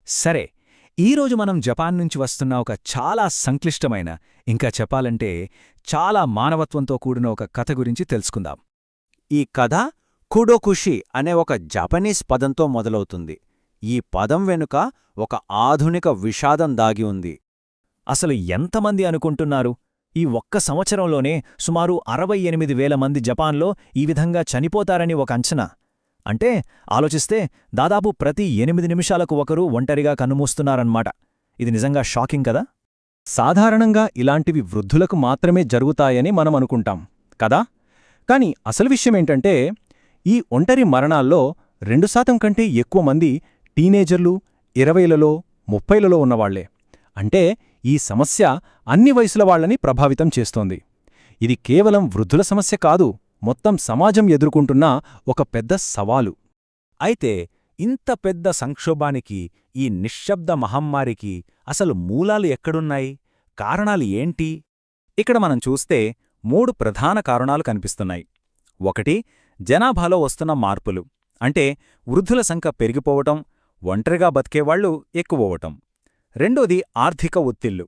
సరే, ఈరోజు మనం జపాన్ నుంచి వస్తున్న ఒక చాలా సంక్లిష్టమైన, ఇంకా చెప్పాలంటే చాలా మానవత్వంతో కూడిన ఒక కథ గురించి తెలుసుకుందాం. ఈ కథ కుడోకుషి అనే ఒక జపనీస్ పదంతో మొదలవుతుంది. ఈ పదం వెనుక ఒక ఆధునిక విషాదం దాగి ఉంది. అసలు ఎంతమంది అనుకుంటున్నారు? ఈ ఒక్క సంవత్సరంలోనే సుమారు 68,000 మంది జపాన్లో ఈ విధంగా చనిపోతారని ఒక అంచనా. అంటే ఆలోచిస్తే దాదాపు ప్రతి 8 నిమిషాలకు ఒకరు ఒంటరిగా కన్నుమూస్తున్నారన్నమాట. ఇది నిజంగా షాకింగ్ కదా? సాధారణంగా ఇలాంటివి వృద్ధులకు మాత్రమే జరుగుతాయని మనం అనుకుంటాం కదా. కాని అసలు విషయమేంటంటే, ఈ ఒంటరి మరణాల్లో 2% కంటే ఎక్కువ మంది టీనేజర్లు, 20లలో 30లలో ఉన్నవాళ్లే. అంటే ఈ సమస్య అన్ని వయసుల వాళ్లని ప్రభావితం చేస్తోంది. ఇది కేవలం వృద్ధుల సమస్య కాదు, మొత్తం సమాజం ఎదుర్కొంటున్న ఒక పెద్ద సవాలు. అయితే ఇంత పెద్ద సంక్షోభానికి, ఈ నిశ్శబ్ద మహమ్మారికి అసలు మూలాలు ఎక్కడున్నాయి? కారణాలు ఏంటి? ఇక్కడ మనం చూస్తే 3 ప్రధాన కారణాలు కనిపిస్తున్నాయి. ఒకటి, జనాభాలో వస్తున్న మార్పులు. అంటే వృద్ధుల సంఖ్య పెరిగిపోవటం, ఒంటరిగా బతికేవాళ్లు ఎక్కువవటం. రెండోది, ఆర్థిక ఒత్తిళ్లు.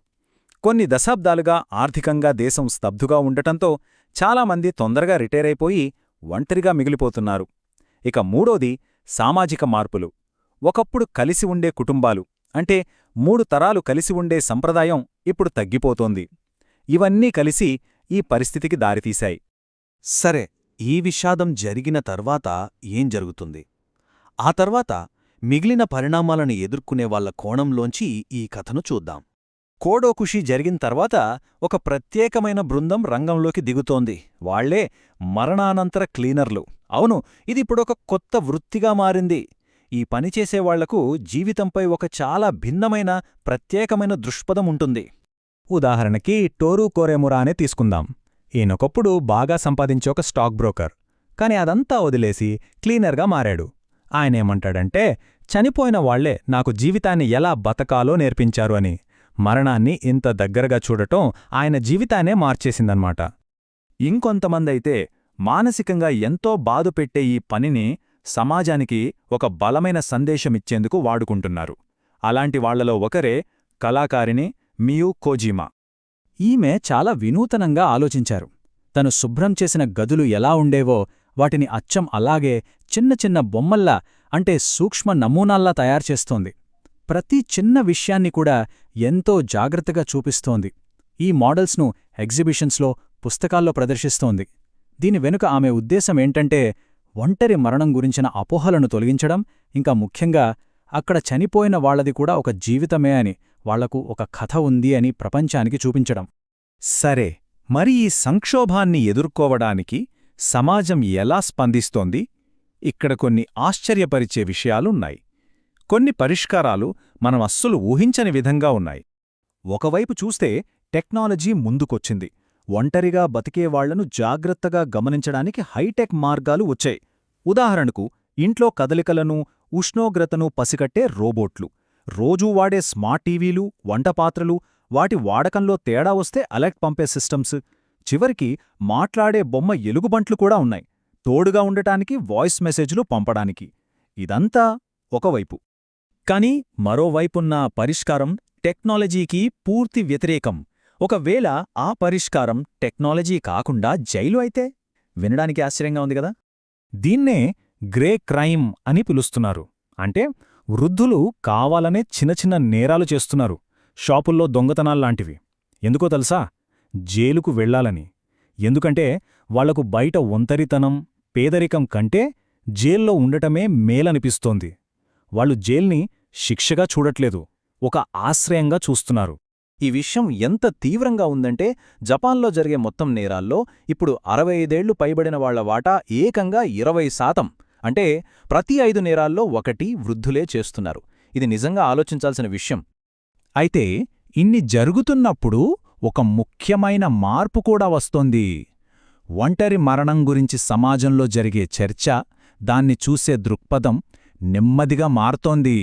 కొన్ని దశాబ్దాలుగా ఆర్థికంగా దేశం స్తబ్దుగా ఉండటంతో చాలామంది తొందరగా రిటైరైపోయి ఒంటరిగా మిగిలిపోతున్నారు. ఇక మూడోది, సామాజిక మార్పులు. ఒకప్పుడు కలిసి ఉండే కుటుంబాలు, అంటే 3 తరాలు కలిసి ఉండే సంప్రదాయం ఇప్పుడు తగ్గిపోతోంది. ఇవన్నీ కలిసి ఈ పరిస్థితికి దారితీశాయి. సరే, ఈ విషాదం జరిగిన తర్వాత ఏం జరుగుతుంది? ఆ తర్వాత మిగిలిన పరిణామాలను ఎదుర్కొనే వాళ్ల కోణంలోంచి ఈ కథను చూద్దాం. కోడోకుషి జరిగిన తర్వాత ఒక ప్రత్యేకమైన బృందం రంగంలోకి దిగుతోంది. వాళ్లే మరణానంతర క్లీనర్లు. అవును, ఇదిప్పుడొక కొత్త వృత్తిగా మారింది. ఈ పనిచేసేవాళ్లకు జీవితంపై ఒక చాలా భిన్నమైన, ప్రత్యేకమైన దృక్పథం ఉంటుంది. ఉదాహరణకి టోరూ కోరెమురానే తీసుకుందాం. ఈయనొకప్పుడు బాగా సంపాదించే ఒక స్టాక్ బ్రోకర్. కాని అదంతా వదిలేసి క్లీనర్గా మారాడు. ఆయనేమంటాడంటే, చనిపోయిన వాళ్లే నాకు జీవితాన్ని ఎలా బతకాలో నేర్పించారు అని. మరణాన్ని ఇంత దగ్గరగా చూడటం ఆయన జీవితాన్నే మార్చేసిందన్నమాట. ఇంకొంతమందైతే మానసికంగా ఎంతో బాధపెట్టే ఈ పనిని సమాజానికి ఒక బలమైన సందేశమిచ్చేందుకు వాడుకుంటున్నారు. అలాంటి వాళ్లలో ఒకరే కళాకారిణి మియు కోజిమా. ఈమె చాలా వినూతనంగా ఆలోచించారు. తను శుభ్రం చేసిన గదులు ఎలా ఉండేవో వాటిని అచ్చం అలాగే చిన్న చిన్న బొమ్మల్లా, అంటే సూక్ష్మ నమూనాల్లా తయారుచేస్తోంది. ప్రతి చిన్న విషయాన్ని కూడా ఎంతో జాగ్రత్తగా చూపిస్తోంది. ఈ మోడల్స్ను ఎగ్జిబిషన్స్లో, పుస్తకాల్లో ప్రదర్శిస్తోంది. దీని వెనుక ఆమె ఉద్దేశమేంటంటే, ఒంటరి మరణం గురించిన అపోహలను తొలగించడం, ఇంకా ముఖ్యంగా అక్కడ చనిపోయిన వాళ్లది కూడా ఒక జీవితమే అని, వాళ్లకు ఒక కథ ఉంది అని ప్రపంచానికి చూపించడం. సరే, మరి ఈ సంక్షోభాన్ని ఎదుర్కోవడానికి సమాజం ఎలా స్పందిస్తోంది? ఇక్కడ కొన్ని ఆశ్చర్యపరిచే విషయాలున్నాయి. కొన్ని పరిష్కారాలు మనం అస్సలు ఊహించని విధంగా ఉన్నాయి. ఒకవైపు చూస్తే టెక్నాలజీ ముందుకొచ్చింది. ఒంటరిగా బతికేవాళ్లను జాగ్రత్తగా గమనించడానికి హైటెక్ మార్గాలు వచ్చాయి. ఉదాహరణకు ఇంట్లో కదలికలను, ఉష్ణోగ్రతను పసిగట్టే రోబోట్లు, రోజూ వాడే స్మార్ట్ టీవీలు, వంటపాత్రలు, వాటి వాడకంలో తేడా వస్తే అలర్ట్ పంపే సిస్టమ్స్, చివరికి మాట్లాడే బొమ్మ ఎలుగుబంట్లు కూడా ఉన్నాయి, తోడుగా ఉండటానికి వాయిస్ మెసేజ్లు పంపడానికి. ఇదంతా ఒకవైపు. కాని మరోవైపున్న పరిష్కారం టెక్నాలజీకి పూర్తి వ్యతిరేకం. ఒకవేళ ఆ పరిష్కారం టెక్నాలజీ కాకుండా జైలు అయితే? వినడానికి ఆశ్చర్యంగా ఉంది కదా. దీన్నే గ్రే క్రైమ్ అని పిలుస్తున్నారు. అంటే వృద్ధులు కావాలనే చిన్న చిన్న నేరాలు చేస్తున్నారు. షాపుల్లో దొంగతనాల్లాంటివి. ఎందుకో తెలుసా? జైలుకు వెళ్లాలని. ఎందుకంటే వాళ్లకు బయట ఒంటరితనం, పేదరికం కంటే జైల్లో ఉండటమే మేలనిపిస్తోంది. వాళ్ళు జైల్ని శిక్షగా చూడట్లేదు, ఒక ఆశ్రయంగా చూస్తున్నారు. ఈ విషయం ఎంత తీవ్రంగా ఉందంటే, జపాన్లో జరిగే మొత్తం నేరాల్లో ఇప్పుడు 65 పైబడిన వాళ్ల వాటా ఏకంగా 20%. అంటే ప్రతి 5 నేరాల్లో 1 వృద్ధులే చేస్తున్నారు. ఇది నిజంగా ఆలోచించాల్సిన విషయం. అయితే ఇన్ని జరుగుతున్నప్పుడు ఒక ముఖ్యమైన మార్పు కూడా వస్తోంది. ఒంటరి మరణం గురించి సమాజంలో జరిగే చర్చ, దాన్ని చూసే దృక్పథం నెమ్మదిగా మారుతోంది.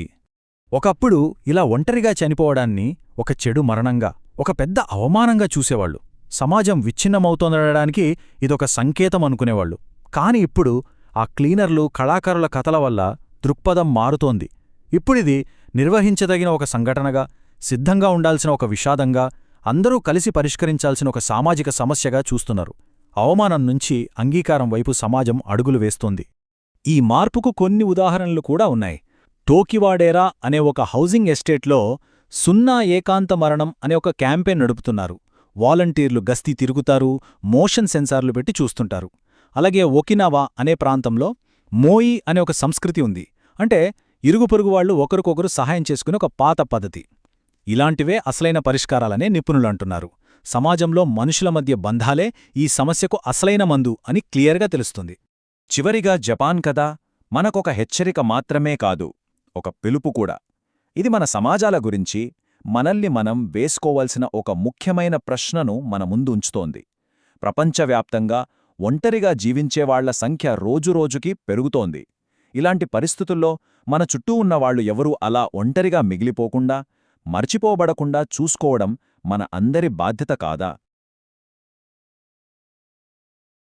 ఒకప్పుడు ఇలా ఒంటరిగా చనిపోవడాన్ని ఒక చెడు మరణంగా, ఒక పెద్ద అవమానంగా చూసేవాళ్లు. సమాజం విచ్ఛిన్నమవుతోందనడానికి ఇదొక సంకేతం అనుకునేవాళ్లు. కాని ఇప్పుడు ఆ క్లీనర్లు, కళాకారుల కథల వల్ల దృక్పథం మారుతోంది. ఇప్పుడిది నిర్వహించదగిన ఒక సంఘటనగా, సిద్ధంగా ఉండాల్సిన ఒక విషాదంగా, అందరూ కలిసి పరిష్కరించాల్సిన ఒక సామాజిక సమస్యగా చూస్తున్నారు. అవమానం నుంచి అంగీకారం వైపు సమాజం అడుగులు వేస్తోంది. ఈ మార్పుకు కొన్ని ఉదాహరణలు కూడా ఉన్నాయి. టోకివాడేరా అనే ఒక హౌసింగ్ ఎస్టేట్లో సున్నా ఏకాంత మరణం అనే ఒక క్యాంపెయిన్ నడుపుతున్నారు. వాలంటీర్లు గస్తీ తిరుగుతారు, మోషన్ సెన్సార్లు పెట్టి చూస్తుంటారు. అలాగే ఒకినావా అనే ప్రాంతంలో మోయి అనే ఒక సంస్కృతి ఉంది. అంటే ఇరుగుపొరుగు వాళ్లు ఒకరికొకరు సహాయం చేసుకునే ఒక పాత పద్ధతి. ఇలాంటివే అసలైన పరిష్కారాలనే నిపుణులంటున్నారు. సమాజంలో మనుషుల మధ్య బంధాలే ఈ సమస్యకు అసలైన మందు అని క్లియర్గా తెలుస్తుంది. చివరిగా జపాన్ కథ మనకొక హెచ్చరిక మాత్రమే కాదు, ఒక పిలుపు కూడా. ఇది మన సమాజాల గురించి మనల్ని మనం వేసుకోవలసిన ఒక ముఖ్యమైన ప్రశ్నను మన ముందు ఉంచుతోంది. ప్రపంచవ్యాప్తంగా ఒంటరిగా జీవించేవాళ్ల సంఖ్య రోజురోజుకీ పెరుగుతోంది. ఇలాంటి పరిస్థితుల్లో మన చుట్టూ ఉన్నవాళ్లు ఎవరూ అలా ఒంటరిగా మిగిలిపోకుండా, మర్చిపోబడకుండా చూసుకోవడం మన అందరి బాధ్యత కాదా?